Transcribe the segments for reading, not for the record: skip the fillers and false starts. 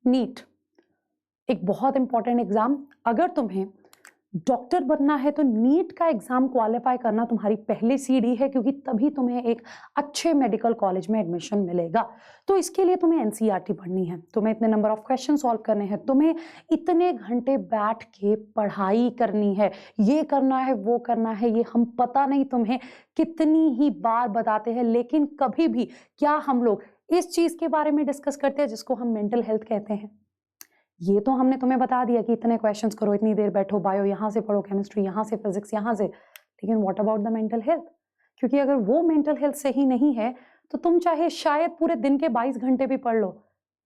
NEET एक बहुत important exam. अगर तुम्हें डॉक्टर बनना है तो नीट का एग्जाम क्वालिफाई करना तुम्हारी पहली सीढ़ी है, क्योंकि तभी तुम्हें एक अच्छे मेडिकल कॉलेज में एडमिशन मिलेगा। तो इसके लिए तुम्हें एनसीईआरटी पढ़नी है, तुम्हें इतने नंबर ऑफ क्वेश्चन सॉल्व करने हैं, तुम्हें इतने घंटे बैठ के पढ़ाई करनी है, ये करना है वो करना है। ये हम पता नहीं तुम्हें कितनी ही बार बताते हैं, लेकिन कभी भी क्या हम लोग इस चीज के बारे में डिस्कस करते हैं जिसको हम मेंटल हेल्थ कहते हैं। ये तो हमने तुम्हें बता दिया कि इतने क्वेश्चंस करो, इतनी देर बैठो, बायो यहाँ से पढ़ो, केमिस्ट्री यहाँ से, फिजिक्स यहाँ से, लेकिन what about the mental health? क्योंकि अगर वो मेंटल हेल्थ सही नहीं है तो तुम चाहे शायद पूरे दिन के 22 घंटे भी पढ़ लो,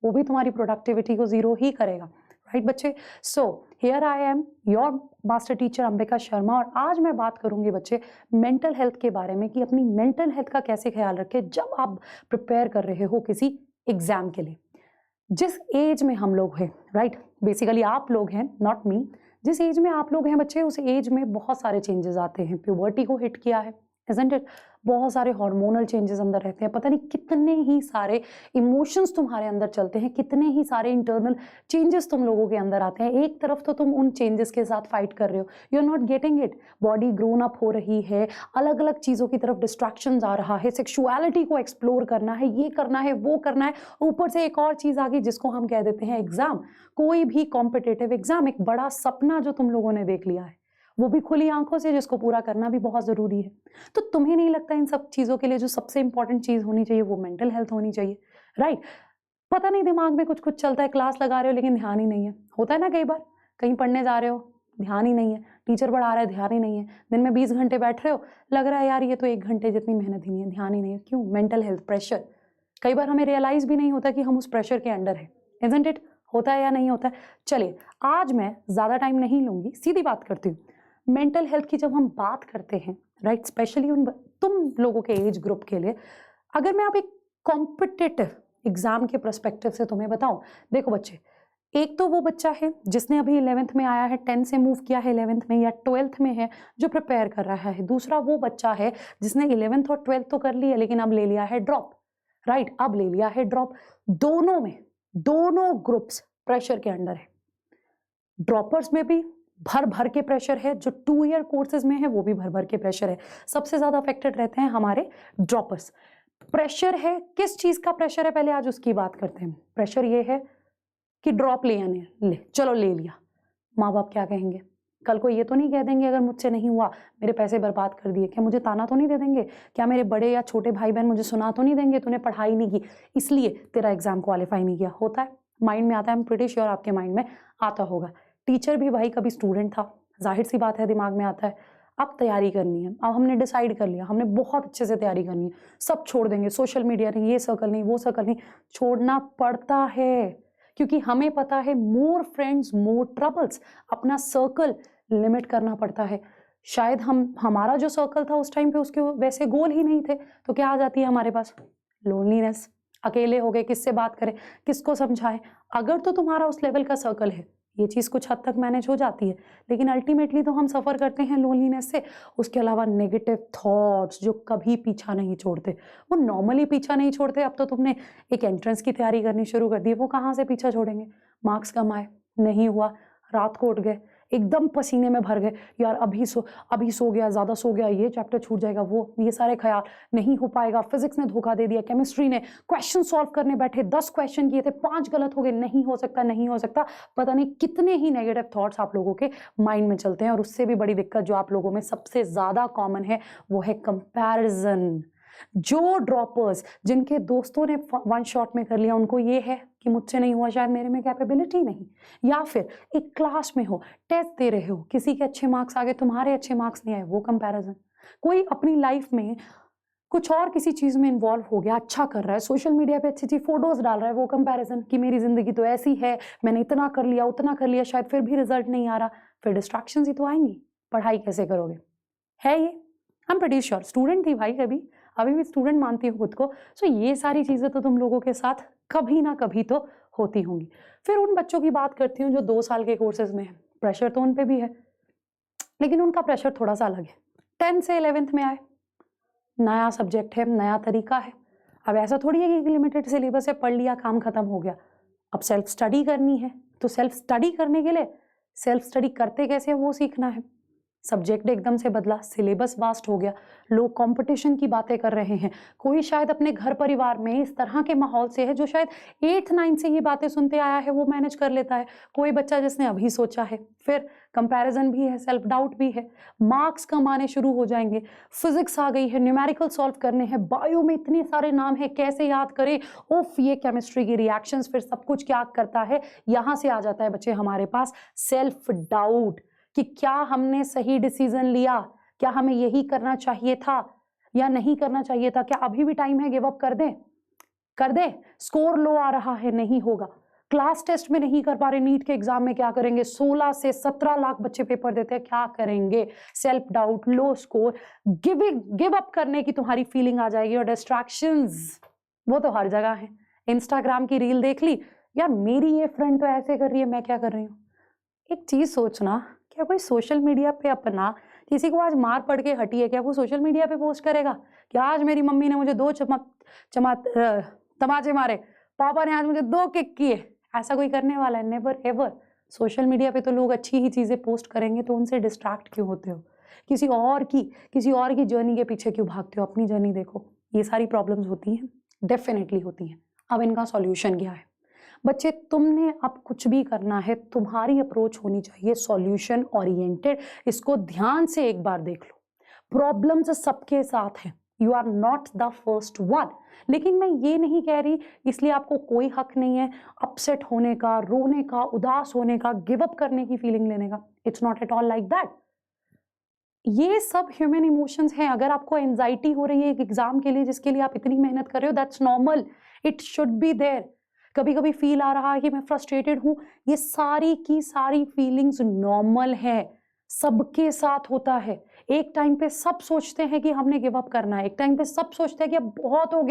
वो भी तुम्हारी प्रोडक्टिविटी को जीरो ही करेगा। राइट बच्चे? So here I am your master teacher Ambika Sharma, और आज मैं बात करूंगी बच्चे मेंटल हेल्थ के बारे में कि अपनी मेंटल हेल्थ का कैसे ख्याल रखें जब आप प्रिपेयर कर रहे हो किसी एग्जाम के लिए। जिस एज में हम लोग हैं, राइट, बेसिकली आप लोग हैं, नॉट मी, जिस एज में आप लोग हैं बच्चे, उस एज में बहुत सारे चेंजेस आते हैं। प्यूबर्टी को हिट किया है, इजंट इट? बहुत सारे हार्मोनल चेंजेस अंदर रहते हैं, पता नहीं कितने ही सारे इमोशंस तुम्हारे अंदर चलते हैं, कितने ही सारे इंटरनल चेंजेस तुम लोगों के अंदर आते हैं। एक तरफ तो तुम उन चेंजेस के साथ फाइट कर रहे हो, you are not getting it, body grown up हो रही है, अलग अलग चीज़ों की तरफ डिस्ट्रैक्शंस आ रहा है, सेक्सुअलिटी को एक्सप्लोर करना है, ये करना है वो करना है, ऊपर से एक और चीज़ आ गई जिसको हम कह देते हैं एग्जाम। कोई भी कॉम्पिटेटिव एग्जाम एक बड़ा सपना जो तुम लोगों ने देख लिया है, वो भी खुली आंखों से, जिसको पूरा करना भी बहुत ज़रूरी है। तो तुम्हें नहीं लगता इन सब चीज़ों के लिए जो सबसे इंपॉर्टेंट चीज़ होनी चाहिए वो मेंटल हेल्थ होनी चाहिए? राइट? पता नहीं दिमाग में कुछ कुछ चलता है, क्लास लगा रहे हो लेकिन ध्यान ही नहीं है, होता है ना कई बार, कहीं पढ़ने जा रहे हो ध्यान ही नहीं है, टीचर पढ़ा रहा है ध्यान ही नहीं है, दिन में 20 घंटे बैठ रहे हो, लग रहा है यार ये तो 1 घंटे जितनी मेहनत ही नहीं है, ध्यान ही नहीं है। क्यों? Mental health, pressure. कई बार हमें रियलाइज भी नहीं होता कि हम उस प्रेशर के अंडर है, इजंट इट? होता है या नहीं होता है? चलिए, आज मैं ज़्यादा टाइम नहीं लूंगी, सीधी बात करती हूँ। मेंटल हेल्थ की जब हम बात करते हैं, राइट, स्पेशली उन तुम लोगों के एज ग्रुप के लिए, अगर मैं आप एक कॉम्पिटिटिव एग्जाम के पर्सपेक्टिव से तुम्हें बताऊं, देखो बच्चे, एक तो वो बच्चा है जिसने अभी 11th में आया है, 10 से मूव किया है 11th में, या 12th में है जो प्रिपेयर कर रहा है। दूसरा वो बच्चा है जिसने 11th और 12th तो कर ली है लेकिन अब ले लिया है ड्रॉप, राइट, अब ले लिया है ड्रॉप। दोनों में, दोनों ग्रुप्स प्रेशर के अंडर है। ड्रॉपर्स में भी भर भर के प्रेशर है, जो 2 ईयर कोर्सेज में है वो भी भर भर के प्रेशर है। सबसे ज्यादा अफेक्टेड रहते हैं हमारे ड्रॉपर्स। प्रेशर है, किस चीज का प्रेशर है पहले आज उसकी बात करते हैं। प्रेशर ये है कि ड्रॉप ले या नहीं ले, चलो ले लिया, माँ बाप क्या कहेंगे? कल को ये तो नहीं कह देंगे अगर मुझसे नहीं हुआ मेरे पैसे बर्बाद कर दिए? क्या मुझे ताना तो नहीं दे देंगे? क्या मेरे बड़े या छोटे भाई बहन मुझे सुना तो नहीं देंगे तूने पढ़ाई नहीं की इसलिए तेरा एग्जाम क्वालिफाई नहीं किया? होता है, माइंड में आता है, आई एम प्रीटी श्योर आपके माइंड में आता होगा। टीचर भी भाई कभी स्टूडेंट था, जाहिर सी बात है दिमाग में आता है। अब तैयारी करनी है, अब हमने डिसाइड कर लिया, हमने बहुत अच्छे से तैयारी करनी है, सब छोड़ देंगे, सोशल मीडिया नहीं, ये सर्कल नहीं, वो सर्कल नहीं, छोड़ना पड़ता है क्योंकि हमें पता है मोर फ्रेंड्स मोर ट्रबल्स, अपना सर्कल लिमिट करना पड़ता है। शायद हमारा जो सर्कल था उस टाइम पे उसके वैसे गोल ही नहीं थे, तो क्या आ जाती है हमारे पास? लोनलीनेस, अकेले हो गए, किससे बात करें, किसको समझाएं। अगर तो तुम्हारा उस लेवल का सर्कल है, ये चीज़ कुछ हद तक मैनेज हो जाती है, लेकिन अल्टीमेटली तो हम सफ़र करते हैं लोनलीनेस से। उसके अलावा नेगेटिव थॉट्स जो कभी पीछा नहीं छोड़ते, वो नॉर्मली पीछा नहीं छोड़ते। अब तो तुमने एक एंट्रेंस की तैयारी करनी शुरू कर दी, वो कहाँ से पीछा छोड़ेंगे? मार्क्स कम आए, नहीं हुआ, रात को उठ गए, एकदम पसीने में भर गए, यार अभी सो गया, ज़्यादा सो गया, ये चैप्टर छूट जाएगा, वो ये सारे ख्याल, नहीं हो पाएगा, फिजिक्स ने धोखा दे दिया, केमिस्ट्री ने, क्वेश्चन सॉल्व करने बैठे 10 क्वेश्चन किए थे, 5 गलत हो गए, नहीं हो सकता, नहीं हो सकता, पता नहीं कितने ही नेगेटिव थॉट्स आप लोगों के माइंड में चलते हैं। और उससे भी बड़ी दिक्कत जो आप लोगों में सबसे ज़्यादा कॉमन है वो है कंपैरिजन। जो ड्रॉपर्स, जिनके दोस्तों ने 1 शॉट में कर लिया, उनको ये है कि मुझसे नहीं हुआ, शायद मेरे में कैपेबिलिटी नहीं। या फिर एक क्लास में हो, टेस्ट दे रहे हो, किसी के अच्छे मार्क्स आ गए, तुम्हारे अच्छे मार्क्स नहीं आए, वो कंपैरिजन। कोई अपनी लाइफ में कुछ और किसी चीज़ में इन्वॉल्व हो गया, अच्छा कर रहा है, सोशल मीडिया पे अच्छी अच्छी फोटोज डाल रहा है, वो कंपैरिजन कि मेरी जिंदगी तो ऐसी है, मैंने इतना कर लिया, उतना कर लिया, शायद फिर भी रिजल्ट नहीं आ रहा। फिर डिस्ट्रैक्शंस ही तो आएंगी, पढ़ाई कैसे करोगे? है ये, I am pretty sure, student थी भाई कभी, अभी भी स्टूडेंट मानती हूँ खुद को। सो ये सारी चीज़ें तो तुम लोगों के साथ कभी ना कभी तो होती होंगी। फिर उन बच्चों की बात करती हूँ जो 2 साल के कोर्सेज में है, प्रेशर तो उन पे भी है, लेकिन उनका प्रेशर थोड़ा सा अलग है। 10 से 11th में आए, नया सब्जेक्ट है, नया तरीका है। अब ऐसा थोड़ी है कि लिमिटेड सिलेबस है, पढ़ लिया काम खत्म हो गया। अब सेल्फ स्टडी करनी है, तो सेल्फ स्टडी करने के लिए सेल्फ स्टडी करते कैसे वो सीखना है। सब्जेक्ट एकदम से बदला, सिलेबस वास्ट हो गया, लोग कंपटीशन की बातें कर रहे हैं, कोई शायद अपने घर परिवार में इस तरह के माहौल से है जो शायद 8th 9th से ये बातें सुनते आया है, वो मैनेज कर लेता है। कोई बच्चा जिसने अभी सोचा है, फिर कंपैरिजन भी है, सेल्फ डाउट भी है, मार्क्स कम आने शुरू हो जाएंगे, फिजिक्स आ गई है, न्यूमेरिकल सॉल्व करने हैं, बायो में इतने सारे नाम है, कैसे याद करें, उफ ये केमिस्ट्री की रिएक्शंस, फिर सब कुछ क्या करता है, यहाँ से आ जाता है बच्चे हमारे पास सेल्फ डाउट कि क्या हमने सही डिसीजन लिया, क्या हमें यही करना चाहिए था या नहीं करना चाहिए था, क्या अभी भी टाइम है, गिव अप कर दे, स्कोर लो आ रहा है, नहीं होगा, क्लास टेस्ट में नहीं कर पा रहे, नीट के एग्जाम में क्या करेंगे, 16 से 17 लाख बच्चे पेपर देते हैं, क्या करेंगे, सेल्फ डाउट, लो स्कोर, गिव अप करने की तुम्हारी फीलिंग आ जाएगी। और डिस्ट्रैक्शंस वो तो हर जगह है, इंस्टाग्राम की रील देख ली, यार मेरी ये फ्रेंड तो ऐसे कर रही है, मैं क्या कर रही हूँ। एक चीज सोचना, क्या कोई सोशल मीडिया पे अपना किसी को आज मार पड़ के हटी है, क्या वो सोशल मीडिया पे पोस्ट करेगा कि आज मेरी मम्मी ने मुझे 2 तमाचे मारे, पापा ने आज मुझे 2 किक किए, ऐसा कोई करने वाला है? Never ever. सोशल मीडिया पे तो लोग अच्छी ही चीजें पोस्ट करेंगे, तो उनसे डिस्ट्रैक्ट क्यों होते हो, किसी और की जर्नी के पीछे क्यों भागते हो, अपनी जर्नी देखो। ये सारी प्रॉब्लम्स होती हैं, डेफिनेटली होती हैं। अब इनका सॉल्यूशन क्या है? बच्चे तुमने अब कुछ भी करना है, तुम्हारी अप्रोच होनी चाहिए सॉल्यूशन ओरिएंटेड। इसको ध्यान से एक बार देख लो, प्रॉब्लम्स सबके साथ हैं, you are not the first one. लेकिन मैं ये नहीं कह रही इसलिए आपको कोई हक नहीं है अपसेट होने का, रोने का, उदास होने का, गिव अप करने की फीलिंग लेने का। It's not at all like that. ये सब ह्यूमन इमोशंस हैं। अगर आपको एंजाइटी हो रही है एक एग्जाम के लिए जिसके लिए आप इतनी मेहनत कर रहे हो, that's normal, it should be there. कभी कभी फील आ रहा है कि मैं फ्रस्ट्रेटेड हूं, ये सारी की सारी फीलिंग्स नॉर्मल है, सबके साथ होता है। एक टाइम पे सब सोचते हैं कि हमने गिव अप करना है, एक टाइम पे सब सोचते हैं कि अब बहुत हो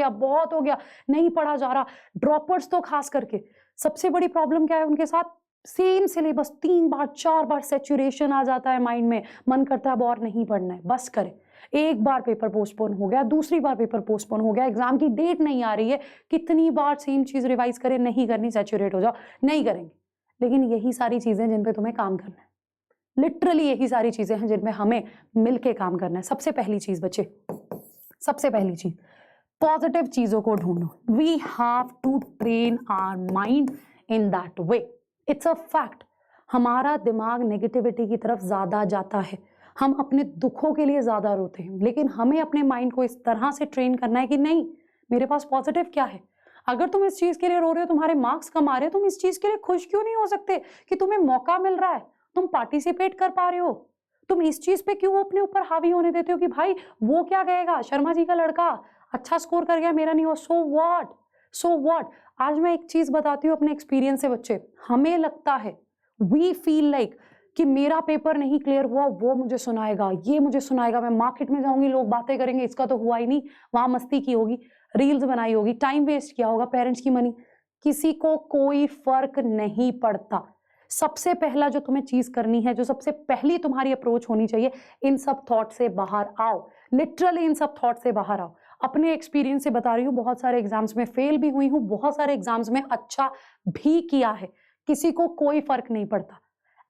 गया, नहीं पढ़ा जा रहा। ड्रॉपर्स तो खास करके सबसे बड़ी प्रॉब्लम क्या है उनके साथ, सेम सिलेबस 3 बार 4 बार सैचुरेशन आ जाता है माइंड में, मन करता है अब और नहीं पढ़ना है, बस करे। एक बार पेपर पोस्टपोन हो गया, दूसरी बार पेपर पोस्टपोन हो गया, एग्जाम की डेट नहीं आ रही है, कितनी बार सेम चीज रिवाइज करें, नहीं करनी, सैचुरेट हो जाओ, नहीं करेंगे। लेकिन यही सारी चीजें जिन पे तुम्हें काम करना है, लिटरली यही सारी चीजें हैं जिनमें हमें मिलके काम करना है। सबसे पहली चीज बच्चे, सबसे पहली चीज, पॉजिटिव चीजों को ढूंढो। We have to train our mind in that way, it's a fact. हमारा दिमाग नेगेटिविटी की तरफ ज्यादा जाता है, हम अपने दुखों के लिए ज्यादा रोते हैं, लेकिन हमें अपने माइंड को इस तरह से ट्रेन करना है कि नहीं, मेरे पास पॉजिटिव क्या है। अगर तुम इस चीज के लिए रो रहे हो, तुम्हारे मार्क्स कम आ रहे हो, तुम इस चीज के लिए खुश क्यों नहीं हो सकते कि तुम्हें मौका मिल रहा है, तुम पार्टिसिपेट कर पा रहे हो। तुम इस चीज पे क्यों अपने ऊपर हावी होने देते हो कि भाई वो क्या कहेगा, शर्मा जी का लड़का अच्छा स्कोर कर गया, मेरा नहीं हुआ, सो व्हाट। आज मैं एक चीज बताती हूँ अपने एक्सपीरियंस से बच्चे, हमें लगता है, वी फील लाइक कि मेरा पेपर नहीं क्लियर हुआ, वो मुझे सुनाएगा, ये मुझे सुनाएगा, मैं मार्केट में जाऊंगी, लोग बातें करेंगे, इसका तो हुआ ही नहीं, वहां मस्ती की होगी, रील्स बनाई होगी, टाइम वेस्ट किया होगा, पेरेंट्स की मनी। किसी को कोई फर्क नहीं पड़ता। सबसे पहला जो तुम्हें चीज करनी है, जो सबसे पहली तुम्हारी अप्रोच होनी चाहिए, इन सब थॉट से बाहर आओ, लिटरली इन सब थॉट से बाहर आओ। अपने एक्सपीरियंस से बता रही हूँ, बहुत सारे एग्जाम्स में फेल भी हुई हूँ, बहुत सारे एग्जाम्स में अच्छा भी किया है, किसी को कोई फर्क नहीं पड़ता।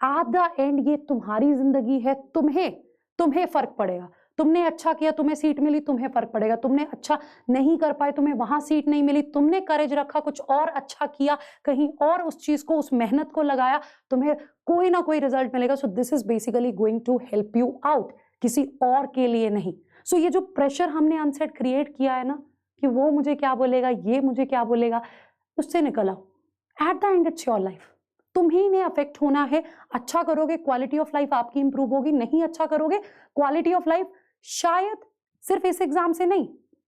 एट द एंड ये तुम्हारी जिंदगी है, तुम्हें फर्क पड़ेगा। तुमने अच्छा किया, तुम्हें सीट मिली, तुम्हें फर्क पड़ेगा। तुमने अच्छा नहीं कर पाए, तुम्हें वहां सीट नहीं मिली, तुमने करेज रखा, कुछ और अच्छा किया, कहीं और उस चीज को, उस मेहनत को लगाया, तुम्हें कोई ना कोई रिजल्ट मिलेगा। So this is basically going to help you out, किसी और के लिए नहीं। सो ये जो प्रेशर हमने अनसेट क्रिएट किया है ना, कि वो मुझे क्या बोलेगा, ये मुझे क्या बोलेगा, उससे निकल आओ। At the end it's your life, तुम्ही ने अफेक्ट होना है। अच्छा करोगे, क्वालिटी ऑफ लाइफ आपकी इंप्रूव होगी, नहीं अच्छा करोगे, क्वालिटी ऑफ लाइफ शायद सिर्फ इस एग्जाम से नहीं,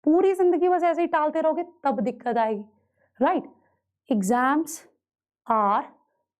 पूरी जिंदगी बस ऐसे ही टालते रहोगे, तब दिक्कत आएगी, right? Exams are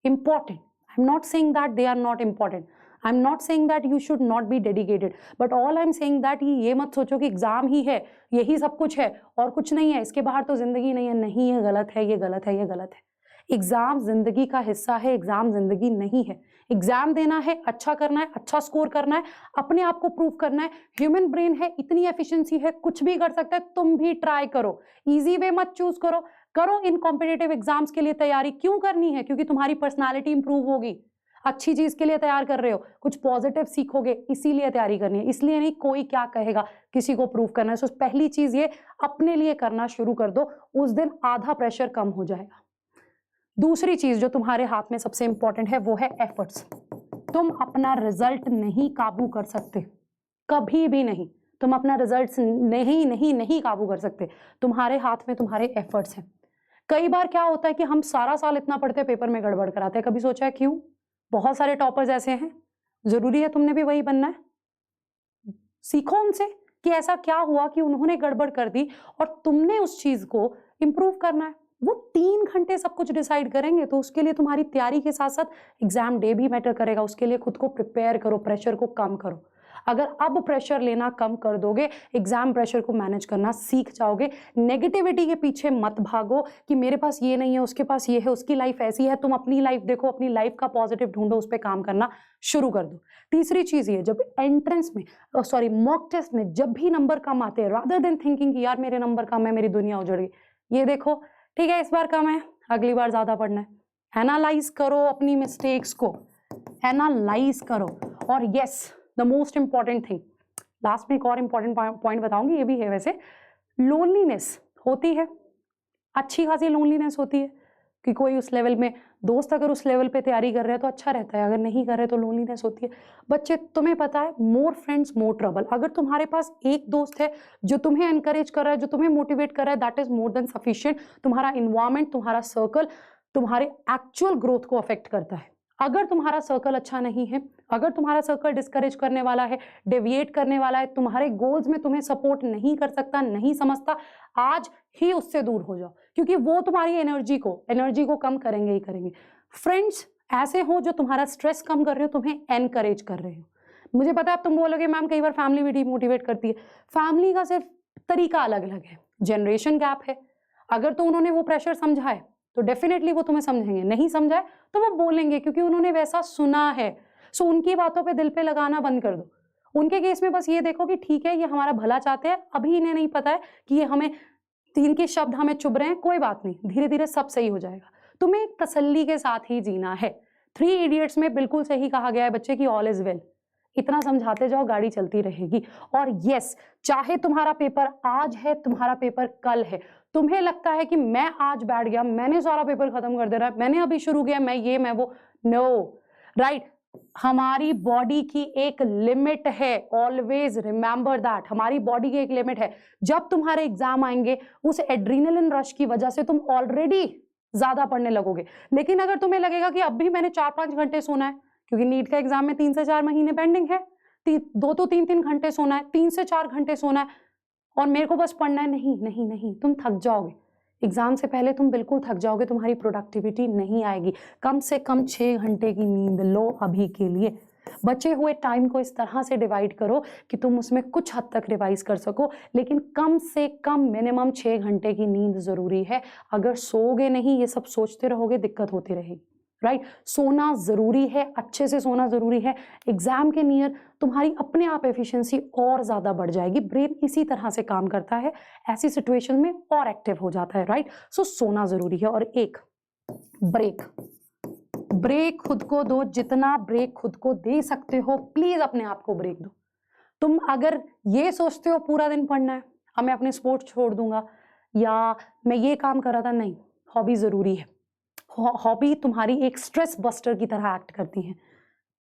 important, I am not saying that they are not important, I am not saying that you should not be dedicated, but all I am saying that ये मत सोचो कि एग्जाम ही है, यही सब कुछ है और कुछ नहीं है, इसके बाहर तो जिंदगी नहीं है। नहीं, ये गलत है, ये गलत है, ये गलत है। एग्जाम जिंदगी का हिस्सा है, एग्जाम जिंदगी नहीं है। एग्जाम देना है, अच्छा करना है, अच्छा स्कोर करना है, अपने आप को प्रूव करना है। ह्यूमन ब्रेन है, इतनी एफिशिएंसी है, कुछ भी कर सकता है, तुम भी ट्राई करो। इजी वे मत चूज करो, करो इन कॉम्पिटिटिव एग्जाम्स के लिए तैयारी। क्यों करनी है? क्योंकि तुम्हारी पर्सनालिटी इंप्रूव होगी, अच्छी चीज के लिए तैयार कर रहे हो, कुछ पॉजिटिव सीखोगे, इसीलिए तैयारी करनी है। इसलिए नहीं कोई क्या कहेगा, किसी को प्रूव करना है। सो पहली चीज ये, अपने लिए करना शुरू कर दो, उस दिन आधा प्रेशर कम हो जाएगा। दूसरी चीज जो तुम्हारे हाथ में सबसे इंपॉर्टेंट है वो है एफर्ट्स। तुम अपना रिजल्ट नहीं काबू कर सकते, कभी भी नहीं। तुम अपना रिजल्ट नहीं काबू कर सकते। तुम्हारे हाथ में तुम्हारे एफर्ट्स हैं। कई बार क्या होता है कि हम सारा साल इतना पढ़ते हैं, पेपर में गड़बड़ कराते हैं। कभी सोचा है क्यों? बहुत सारे टॉपर्स ऐसे हैं, जरूरी है तुमने भी वही बनना है? सीखो उनसे कि ऐसा क्या हुआ कि उन्होंने गड़बड़ कर दी और तुमने उस चीज को इंप्रूव करना है। वो 3 घंटे सब कुछ डिसाइड करेंगे, तो उसके लिए तुम्हारी तैयारी के साथ साथ एग्जाम डे भी मैटर करेगा। उसके लिए खुद को प्रिपेयर करो, प्रेशर को कम करो। अगर अब प्रेशर लेना कम कर दोगे, एग्जाम प्रेशर को मैनेज करना सीख जाओगे। नेगेटिविटी के पीछे मत भागो कि मेरे पास ये नहीं है, उसके पास ये है, उसकी लाइफ ऐसी है। तुम अपनी लाइफ देखो, अपनी लाइफ का पॉजिटिव ढूंढो, उस पर काम करना शुरू कर दो। तीसरी चीज ये, जब एंट्रेंस में मॉक टेस्ट में जब भी नंबर कम आते हैं, रादर देन थिंकिंग कि यार मेरे नंबर कम है, मेरी दुनिया उजड़ गई, ये देखो ठीक है इस बार कम है, अगली बार ज्यादा पढ़ना है। एनालाइज करो अपनी मिस्टेक्स को, एनालाइज करो। और yes, the most important thing, last में एक और इंपॉर्टेंट पॉइंट बताऊंगी, ये भी है वैसे, लोनलीनेस होती है, अच्छी खासी लोनलीनेस होती है कि कोई उस लेवल में दोस्त अगर उस लेवल पे तैयारी कर रहे हैं तो अच्छा रहता है, अगर नहीं कर रहे तो लोनलीनेस होती है। बच्चे तुम्हें पता है, मोर फ्रेंड्स मोर ट्रबल। अगर तुम्हारे पास एक दोस्त है जो तुम्हें एनकरेज कर रहा है, जो तुम्हें मोटिवेट कर रहा है, that is more than sufficient. तुम्हारा इन्वायरमेंट, तुम्हारा सर्कल तुम्हारे एक्चुअल ग्रोथ को अफेक्ट करता है। अगर तुम्हारा सर्कल अच्छा नहीं है, अगर तुम्हारा सर्कल डिस्करेज करने वाला है, डेविएट करने वाला है, तुम्हारे गोल्स में तुम्हें सपोर्ट नहीं कर सकता, नहीं समझता, आज ही उससे दूर हो जाओ, क्योंकि वो तुम्हारी एनर्जी को कम करेंगे ही करेंगे। फ्रेंड्स ऐसे हो जो तुम्हारा स्ट्रेस कम कर रहे हो, तुम्हें एनकरेज कर रहे हो। मुझे पता है अब तुम बोलोगे मैम कई बार फैमिली भी डिमोटिवेट करती है। फैमिली का सिर्फ तरीका अलग अलग है, जनरेशन गैप है। अगर तो उन्होंने वो प्रेशर समझा है तो डेफिनेटली वो तुम्हें समझेंगे, नहीं समझाए तो वो बोलेंगे, क्योंकि उन्होंने वैसा सुना है। सो उनकी बातों पे दिल पे लगाना बंद कर दो। उनके केस में बस ये देखो कि ठीक है ये हमारा भला चाहते हैं, अभी इन्हें नहीं पता है कि ये हमें, इनके शब्द हमें चुभ रहे हैं, कोई बात नहीं, धीरे धीरे सब सही हो जाएगा। तुम्हें एक तसल्ली के साथ ही जीना है। 3 इडियट्स में बिल्कुल सही कहा गया है बच्चे की, ऑल इज वेल। इतना समझाते जाओ, गाड़ी चलती रहेगी। और यस, चाहे तुम्हारा पेपर आज है, तुम्हारा पेपर कल है, तुम्हें लगता है कि मैं आज बैठ गया, मैंने सारा पेपर खत्म कर देना है, मैंने अभी शुरू किया, मैं वो, नो, राइट। हमारी बॉडी की एक लिमिट है, ऑलवेज रिमेंबर दैट। हमारी बॉडी की एक लिमिट है। जब तुम्हारे एग्जाम आएंगे, उस एड्रीनलिन रश की वजह से तुम ऑलरेडी ज्यादा पढ़ने लगोगे। लेकिन अगर तुम्हें लगेगा कि अब भी मैंने 4-5 घंटे सोना है, क्योंकि नीट का एग्जाम में 3 से 4 महीने पेंडिंग है, 2 तो 3 घंटे सोना है, 3 से 4 घंटे सोना है, और मेरे को बस पढ़ना है, नहीं नहीं नहीं, तुम थक जाओगे। एग्जाम से पहले तुम बिल्कुल थक जाओगे, तुम्हारी प्रोडक्टिविटी नहीं आएगी। कम से कम 6 घंटे की नींद लो अभी के लिए। बचे हुए टाइम को इस तरह से डिवाइड करो कि तुम उसमें कुछ हद तक रिवाइज कर सको, लेकिन कम से कम मिनिमम 6 घंटे की नींद जरूरी है। अगर सोओगे नहीं, ये सब सोचते रहोगे, दिक्कत होती रहेगी, राइट। सोना जरूरी है, अच्छे से सोना जरूरी है। एग्जाम के नियर तुम्हारी अपने आप एफिशिएंसी और ज्यादा बढ़ जाएगी। ब्रेन इसी तरह से काम करता है, ऐसी सिचुएशन में और एक्टिव हो जाता है, राइट। सो सोना जरूरी है। और एक ब्रेक खुद को दो, जितना ब्रेक खुद को दे सकते हो प्लीज अपने आप को ब्रेक दो। तुम अगर ये सोचते हो पूरा दिन पढ़ना है, अब मैं अपने स्पोर्ट्स छोड़ दूंगा, या मैं ये काम कर रहा था, नहीं, हॉबी जरूरी है। हॉबी तुम्हारी एक स्ट्रेस बस्टर की तरह एक्ट करती है।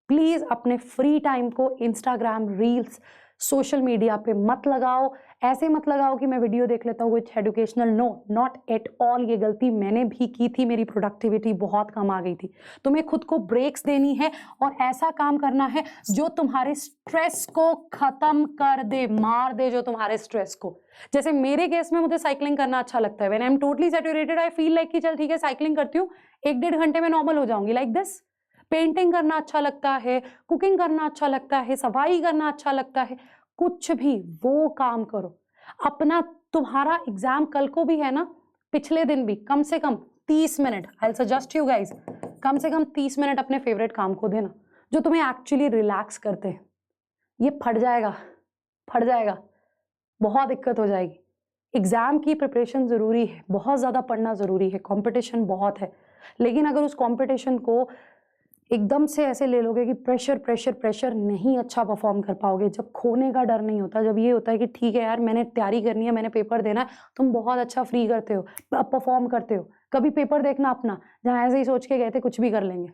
प्लीज अपने फ्री टाइम को इंस्टाग्राम रील्स, सोशल मीडिया पे मत लगाओ। ऐसे मत लगाओ कि मैं वीडियो देख लेता हूँ which educational, no, not at all. ये गलती मैंने भी की थी, मेरी प्रोडक्टिविटी बहुत कम आ गई थी। तुम्हें खुद को ब्रेक्स देनी है और ऐसा काम करना है जो तुम्हारे स्ट्रेस को खत्म कर दे, मार दे जो तुम्हारे स्ट्रेस को। जैसे मेरे केस में मुझे साइकिलिंग करना अच्छा लगता है। When I am totally saturated, I feel like कि चल ठीक है साइकिलिंग करती हूँ, 1-1.5 घंटे में नॉर्मल हो जाऊंगी, लाइक दिस। पेंटिंग करना अच्छा लगता है, कुकिंग करना अच्छा लगता है, सफाई करना अच्छा लगता है, कुछ भी वो काम करो अपना। तुम्हारा एग्जाम कल को भी है ना, पिछले दिन भी कम से कम 30 minute, I will suggest you guys, कम से कम 30 मिनट अपने फेवरेट काम को देना जो तुम्हें एक्चुअली रिलैक्स करते हैं। ये फट जाएगा, बहुत दिक्कत हो जाएगी। एग्जाम की प्रिपरेशन ज़रूरी है, बहुत ज़्यादा पढ़ना ज़रूरी है, कंपटीशन बहुत है, लेकिन अगर उस कंपटीशन को एकदम से ऐसे ले लोगे कि प्रेशर प्रेशर प्रेशर, नहीं अच्छा परफॉर्म कर पाओगे। जब खोने का डर नहीं होता, जब ये होता है कि ठीक है यार मैंने तैयारी करनी है, मैंने पेपर देना है, तुम बहुत अच्छा फ्री करते हो, परफॉर्म करते हो। कभी पेपर देखना अपना जहाँ ऐसे ही सोच के गए थे कुछ भी कर लेंगे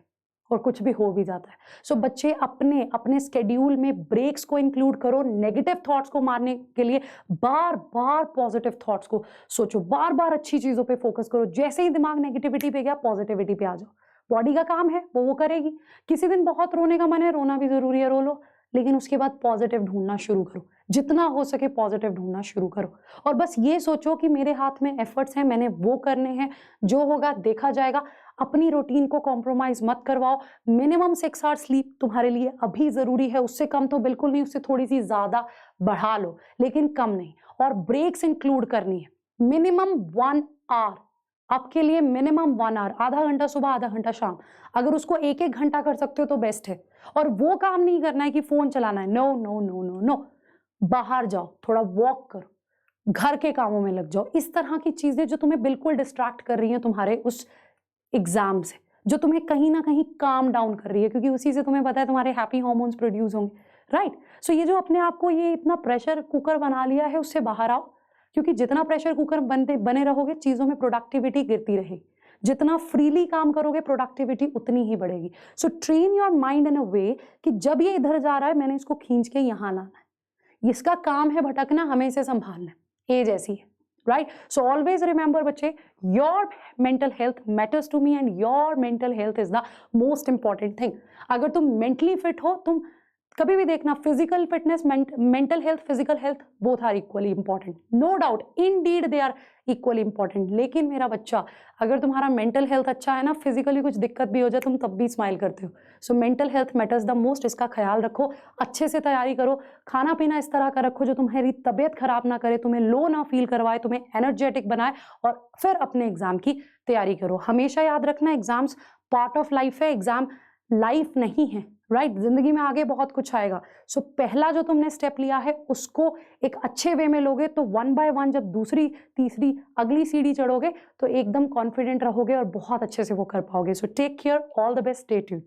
और कुछ भी हो भी जाता है। सो बच्चे अपने अपने स्केड्यूल में ब्रेक्स को इंक्लूड करो, नेगेटिव थॉट्स को मारने के लिए बार बार पॉजिटिव थॉट्स को सोचो, बार बार अच्छी चीज़ों पे फोकस करो। जैसे ही दिमाग नेगेटिविटी पे गया, पॉजिटिविटी पे आ जाओ। बॉडी का काम है, वो करेगी। किसी दिन बहुत रोने का मन है, रोना भी जरूरी है, रो लो, लेकिन उसके बाद पॉजिटिव ढूंढना शुरू करो, जितना हो सके पॉजिटिव ढूंढना शुरू करो। और बस ये सोचो कि मेरे हाथ में एफर्ट्स हैं, मैंने वो करने हैं, जो होगा देखा जाएगा। अपनी रूटीन को कॉम्प्रोमाइज मत करवाओ। मिनिमम 6 आवर स्लीप तुम्हारे लिए अभी जरूरी है, उससे कम तो बिल्कुल नहीं, उससे थोड़ी सी ज्यादा बढ़ा लो, लेकिन कम नहीं। और ब्रेक्स इंक्लूड करनी है, मिनिमम 1 आवर आपके लिए, मिनिमम 1 आवर, आधा घंटा सुबह आधा घंटा शाम। अगर उसको एक एक घंटा कर सकते हो तो बेस्ट है। और वो काम नहीं करना है कि फोन चलाना है, no no no no no. बाहर जाओ, थोड़ा वॉक करो, घर के कामों में लग जाओ। इस तरह की चीजें जो तुम्हें बिल्कुल डिस्ट्रैक्ट कर रही हैं तुम्हारे उस एग्जाम से, जो तुम्हें कहीं ना कहीं काम डाउन कर रही है, क्योंकि उसी से तुम्हें पता है तुम्हारे हैप्पी हार्मोन्स प्रोड्यूस होंगे, राइट। सो ये जो अपने आप को ये इतना प्रेशर कुकर बना लिया है, उससे बाहर आओ। क्योंकि जितना प्रेशर कुकर बने रहोगे, चीज़ों में प्रोडक्टिविटी गिरती रहेगी। जितना फ्रीली काम करोगे, प्रोडक्टिविटी उतनी ही बढ़ेगी। So train your mind in a way कि जब ये इधर जा रहा है, मैंने इसको खींच के यहाँ लाना है। इसका काम है भटकना, हमें इसे संभालना है। एज ऐसी है, राइट। सो ऑलवेज रिमेंबर बच्चे, your mental health matters to me and your mental health is the most important thing. अगर तुम मेंटली फिट हो, तुम कभी भी देखना, physical fitness, mental health, physical health, both are equally important, no doubt, indeed they are equally important. लेकिन मेरा बच्चा, अगर तुम्हारा मेंटल हेल्थ अच्छा है ना, फिजिकली कुछ दिक्कत भी हो जाए, तुम तब भी स्माइल करते हो। So mental health matters the most, इसका ख्याल रखो, अच्छे से तैयारी करो, खाना पीना इस तरह का रखो जो तुम्हारी तबीयत खराब ना करे, तुम्हें लो ना फील करवाए, तुम्हें एनर्जेटिक बनाए, और फिर अपने एग्जाम की तैयारी करो। हमेशा याद रखना, एग्जाम्स पार्ट ऑफ लाइफ है, एग्जाम लाइफ नहीं है, राइट। जिंदगी में आगे बहुत कुछ आएगा। सो पहला जो तुमने स्टेप लिया है, उसको एक अच्छे वे में लोगे तो 1 बाय 1 जब दूसरी तीसरी अगली सीढ़ी चढ़ोगे तो एकदम कॉन्फिडेंट रहोगे और बहुत अच्छे से वो कर पाओगे। So take care, all the best, stay tuned.